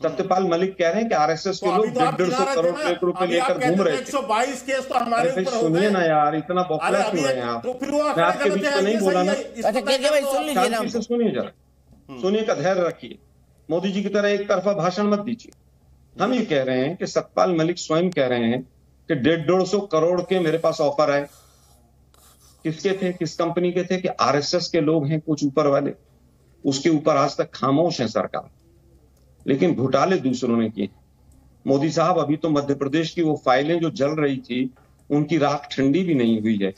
सत्यपाल मलिक कह रहे हैं कि आरएसएस के लोग 150 करोड़ रुपए लेकर घूम रहे थे। 122 केस तो हमारे ऊपर हो गए। सुनिए ना यार, इतना बौखला क्यों रहे हैं आप? मैं आपके बीच में नहीं बोला ना। शांति से सुनिए जरा, सुनिए का धैर्य रखिए। मोदी जी की तरह एक तरफा भाषण मत दीजिए। हम ये कह रहे हैं कि सत्यपाल मलिक स्वयं कह रहे हैं कि 150 करोड़ के मेरे पास ऑफर आए। किसके थे, किस कंपनी के थे? कि आरएसएस के लोग हैं कुछ ऊपर वाले। उसके ऊपर आज तक खामोश है सरकार, लेकिन घोटाले दूसरों ने किए। मोदी साहब, अभी तो मध्य प्रदेश की वो फाइलें जो जल रही थी उनकी राख ठंडी भी नहीं हुई है।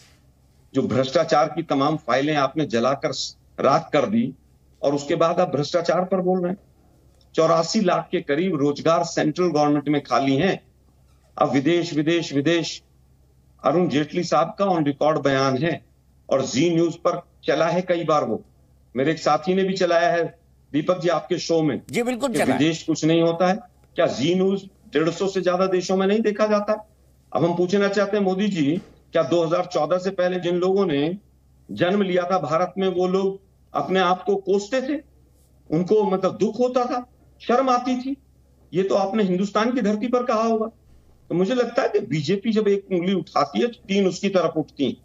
जो भ्रष्टाचार की तमाम फाइलें आपने जलाकर राख कर दी और उसके बाद आप भ्रष्टाचार पर बोल रहे हैं। 84 लाख के करीब रोजगार सेंट्रल गवर्नमेंट में खाली हैं। अब विदेश विदेश विदेश। अरुण जेटली साहब का ऑन रिकॉर्ड बयान है और जी न्यूज पर चला है कई बार। वो मेरे एक साथी ने भी चलाया है दीपक जी आपके शो में। जी बिल्कुल, विदेश कुछ नहीं होता है। क्या जी न्यूज 150 से ज्यादा देशों में नहीं देखा जाता? अब हम पूछना चाहते हैं मोदी जी, क्या 2014 से पहले जिन लोगों ने जन्म लिया था भारत में, वो लोग अपने आप को कोसते थे? उनको मतलब दुख होता था, शर्म आती थी? ये तो आपने हिंदुस्तान की धरती पर कहा होगा। तो मुझे लगता है कि बीजेपी जब एक उंगली उठाती है तो 3 उसकी तरफ उठती हैं।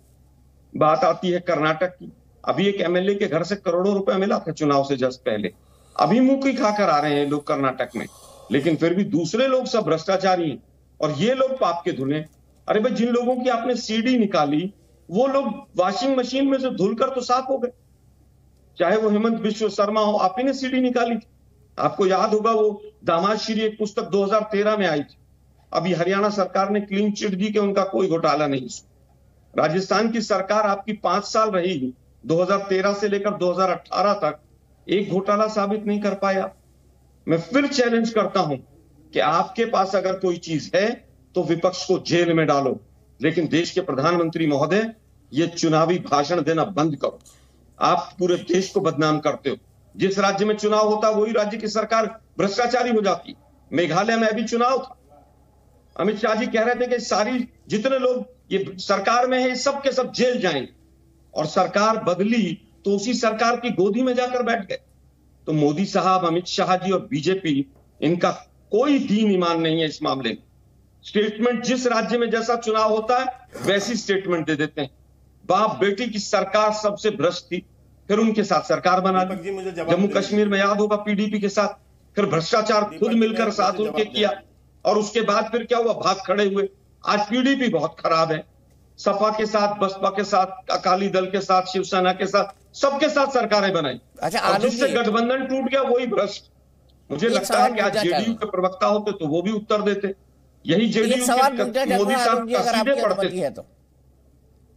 बात आती है कर्नाटक की। अभी एक एमएलए के घर से करोड़ों रुपए मिला था चुनाव से जस्ट पहले। अभी मुंह की खाकर आ रहे हैं लोग कर्नाटक में, लेकिन फिर भी दूसरे लोग सब भ्रष्टाचारी हैं और ये लोग पाप के धुले। अरे भाई, जिन लोगों की आपने सीडी निकाली वो लोग वॉशिंग मशीन में से धुलकर तो साफ हो गए। चाहे वो हेमंत बिश्व शर्मा हो, आप ही ने सीडी निकाली थी। आपको याद होगा वो दामाद श्री एक पुस्तक 2013 में आई थी। अभी हरियाणा सरकार ने क्लीन चिट दी कि उनका कोई घोटाला नहीं। राजस्थान की सरकार आपकी 5 साल रही, 2013 से लेकर 2018 तक एक घोटाला साबित नहीं कर पाया। मैं फिर चैलेंज करता हूं कि आपके पास अगर कोई चीज है तो विपक्ष को जेल में डालो, लेकिन देश के प्रधानमंत्री महोदय, ये चुनावी भाषण देना बंद करो। आप पूरे देश को बदनाम करते हो। जिस राज्य में चुनाव होता है वही राज्य की सरकार भ्रष्टाचारी हो जाती। मेघालय में अभी चुनाव था, अमित शाह जी कह रहे थे कि सारी जितने लोग ये सरकार में है सब के सब जेल जाएंगे, और सरकार बदली तो उसी सरकार की गोदी में जाकर बैठ गए। तो मोदी साहब, अमित शाह जी और बीजेपी, इनका कोई दीन ईमान नहीं है इस मामले में। स्टेटमेंट जिस राज्य में जैसा चुनाव होता है वैसी स्टेटमेंट दे देते हैं। बाप बेटी की सरकार सबसे भ्रष्ट थी, फिर उनके साथ सरकार बना ली। जम्मू कश्मीर में याद होगा पीडीपी के साथ, फिर भ्रष्टाचार खुद मिलकर साथ उनके किया, और उसके बाद फिर क्या हुआ, भाग खड़े हुए। आज पीडीपी बहुत खराब है। सपा के साथ, बसपा के साथ, अकाली दल के साथ, शिवसेना के साथ, सबके साथ सरकारें बनाई। अच्छा, जिससे गठबंधन टूट गया वही भ्रष्ट। मुझे लगता है कि आज जेडीयू के प्रवक्ता होते तो वो भी उत्तर देते। यही जेडीयू के मोदी साहब कसीदे पढ़ते थे।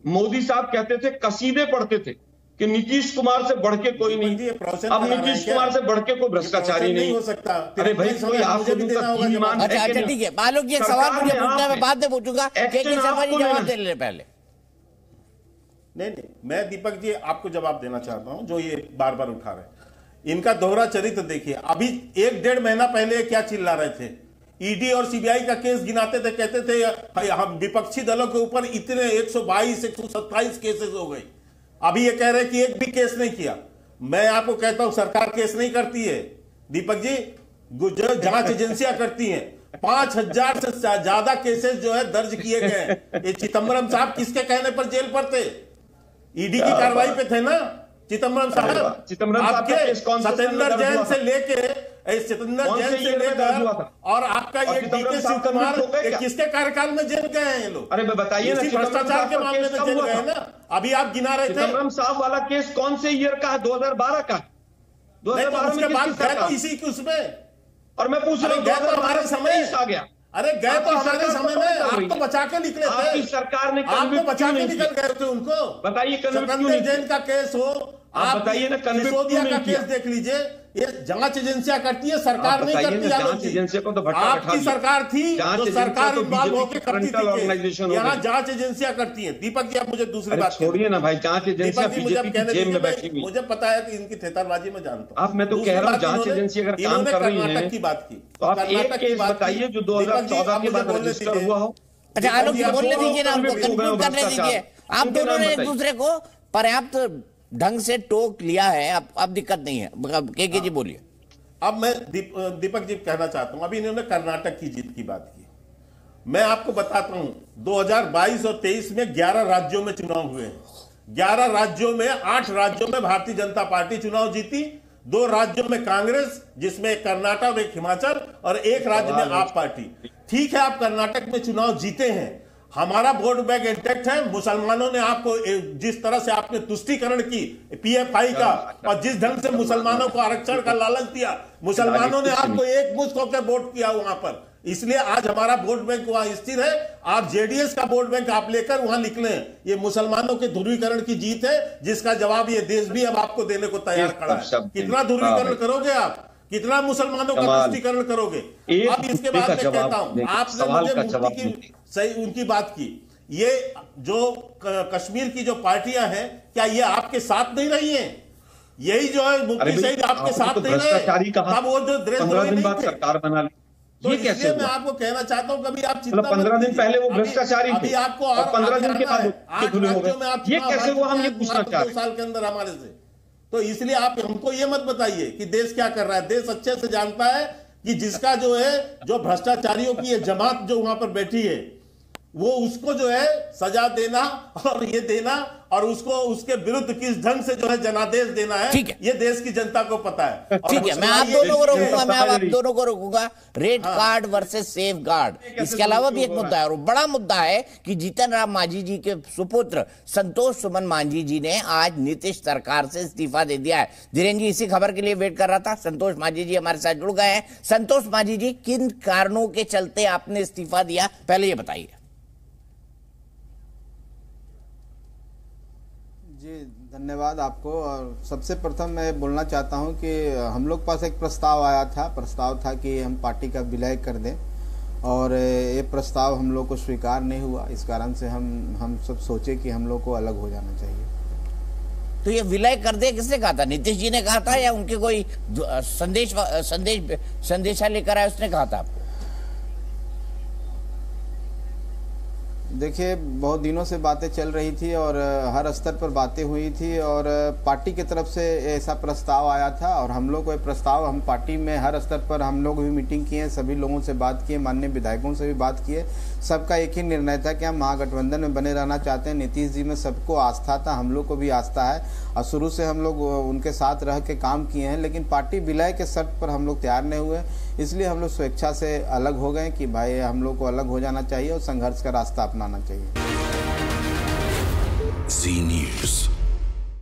मोदी साहब कहते थे, कसीदे पढ़ते थे कि नीतीश कुमार से बढ़ के कोई नहीं। अब नीतीश कुमार से बढ़ के कोई भ्रष्टाचारी नहीं हो सकता। अरे भाई, कोई आपको अच्छा ठीक है, मालूम जी, एक सवाल मुझे पूछना है, मैं बाद में पूछूंगा। के.के. शर्मा जी जवाब दे ले पहले। नहीं, मैं दीपक जी आपको जवाब देना चाहता हूं, जो ये बार बार उठा रहे हैं। इनका दोहरा चरित्र देखिए। अभी 1-1.5 महीना पहले क्या चिल्ला रहे थे, ईडी और सीबीआई का केस गिनाते थे, कहते थे हम विपक्षी दलों के ऊपर इतने 122 127 केसेस हो गए। अभी ये कह रहे हैं कि एक भी केस नहीं किया। मैं आपको कहता हूं, सरकार केस नहीं करती है दीपक जी, जांच एजेंसियां करती हैं। 5000 से ज्यादा केसेस जो है दर्ज किए गए हैं। ये चिदंबरम साहब किसके कहने पर जेल पर थे? ईडी की कार्रवाई पे थे ना चिदंबरम साहब। आपके सत्येंद्र जैन से लेके और आपका ये डीके शिव कुमार किसके कार्यकाल में जेल गए हैं ये लोग? अरे बताइए ना, भ्रष्टाचार के मामले में जेल गए ना। अभी आप गिना रहे थे चिदंबरम साहब वाला केस कौन से ईयर का है? 2012 का। 2012 में बात गए इसी के उसमें। और मैं पूछ रहा हूँ, गए तो हमारे समय आ गया। अरे गए तो हमारे समय में, आप तो बचा के निकले थे। आपकी सरकार ने आप तो बचा के निकल गए थे उनको। बताइए, सत्येंद्र जैन का केस हो, आप बताइए ना, सिसोदिया का केस देख लीजिए। ये जांच एजेंसियां करती है, सरकार नहीं करती। जांच एजेंसियों को तो आपकी सरकार थी जो सरकार इन्वॉल्व होकर करती थी। यहाँ जांच एजेंसियां करती हैं। दीपक जी, आप मुझे दूसरी बात छोड़िए ना भाई, जांच एजेंसियां बीजेपी की जेब में बैठी हुई। मुझे पता है कि इनकी थेतरबाजी में जानता हूं। आप, मैं तो कह रहा हूं, जांच एजेंसी अगर काम कर रही है, कर्नाटक की बात की तो आप एक केस बताइए जो 2014 के बाद रजिस्टर हुआ हो। अच्छा, आलोक जी बोलने दीजिए ना, हमको कंक्लूड करने दीजिए। आप दोनों ने एक दूसरे को पर्याप्त ढंग से टोक लिया है, अब दिक्कत नहीं है। के जी बोलिए। अब मैं दीपक जी कहना चाहता हूं, अभी इन्होंने कर्नाटक की जीत की बात की। मैं आपको बताता हूं 2022 और 23 में 11 राज्यों में चुनाव हुए हैं। 11 राज्यों में 8 राज्यों में भारतीय जनता पार्टी चुनाव जीती, 2 राज्यों में कांग्रेस, जिसमें एक कर्नाटक और एक हिमाचल, और एक राज्य में आप पार्टी। ठीक है, आप कर्नाटक में चुनाव जीते हैं, हमारा वोट बैंक इंटैक्ट है। मुसलमानों ने आपको जिस तरह से आपने तुष्टीकरण की पीएफआई का, और जिस ढंग से मुसलमानों को आरक्षण का लालच दिया, मुसलमानों ने आपको एक मुश्त होकर वोट किया वहां पर, इसलिए आज हमारा वोट बैंक वहां स्थिर है। आप जेडीएस का वोट बैंक आप लेकर वहां निकले। ये मुसलमानों के ध्रुवीकरण की जीत है, जिसका जवाब ये देश भी अब आपको देने को तैयार खड़ा है। कितना ध्रुवीकरण करोगे आप, कितना मुसलमानों का तुष्टीकरण करोगे? अब इसके बाद मैं कहता हूं, आपने मुझे मुफ्ती की सही उनकी बात की, ये जो कश्मीर की जो पार्टियां हैं, क्या ये आपके साथ नहीं रही हैं? यही जो है मुफ्ती सईद आपके साथ नहीं रहे, तब वो जो देशद्रोही नहीं थे। सरकार बना ली, तो इसलिए मैं आपको कहना चाहता हूं, कभी आप चिंता 15 दिन पहले वो भ्रष्टाचारी थे, अभी आपको और 15 दिन के बाद ये कैसे हुआ, हम ये पूछना चाह रहे हैं 2 साल के अंदर हमारे से। तो इसलिए आप हमको ये मत बताइए कि देश क्या कर रहा है। देश अच्छे से जानता है कि जिसका जो है, जो भ्रष्टाचारियों की ये जमात जो वहां पर बैठी है, वो उसको जो है सजा देना और ये देना, और उसको उसके विरुद्ध किस ढंग से जो है जनादेश देना है, ये देश की जनता को पता है। ठीक है, मैं आप दोनों को रोकूंगा, मैं आप दोनों को रोकूंगा। Red card versus safeguard, इसके अलावा भी एक मुद्दा है, और बड़ा मुद्दा है कि जीतन राम मांझी जी के सुपुत्र संतोष सुमन मांझी जी ने आज नीतीश सरकार से इस्तीफा दे दिया है। धीरेन्द्र जी इसी खबर के लिए वेट कर रहा था। संतोष मांझी जी हमारे साथ जुड़ गए हैं। संतोष मांझी जी, किन कारणों के चलते आपने इस्तीफा दिया, पहले ये बताइए। जी धन्यवाद आपको। और सबसे प्रथम मैं बोलना चाहता हूं कि हम लोग पास एक प्रस्ताव आया था, प्रस्ताव था कि हम पार्टी का विलय कर दें, और ये प्रस्ताव हम लोग को स्वीकार नहीं हुआ। इस कारण से हम सब सोचे कि हम लोग को अलग हो जाना चाहिए। तो ये विलय कर दे किसने कहा था? नीतीश जी ने कहा था, या उनके कोई संदेशा लेकर आया उसने कहा था आपको? देखिए, बहुत दिनों से बातें चल रही थी और हर स्तर पर बातें हुई थी, और पार्टी की तरफ से ऐसा प्रस्ताव आया था, और हम लोग को ये प्रस्ताव, हम पार्टी में हर स्तर पर हम लोग भी मीटिंग किए, सभी लोगों से बात किए, माननीय विधायकों से भी बात किए। सबका एक ही निर्णय था कि हम महागठबंधन में बने रहना चाहते हैं। नीतीश जी में सबको आस्था था, हम लोग को भी आस्था है, और शुरू से हम लोग उनके साथ रह के काम किए हैं। लेकिन पार्टी विलय के शर्त पर हम लोग तैयार नहीं हुए, इसलिए हम लोग स्वेच्छा से अलग हो गए कि भाई हम लोग को अलग हो जाना चाहिए और संघर्ष का रास्ता अपनाना चाहिए। जी न्यूज़।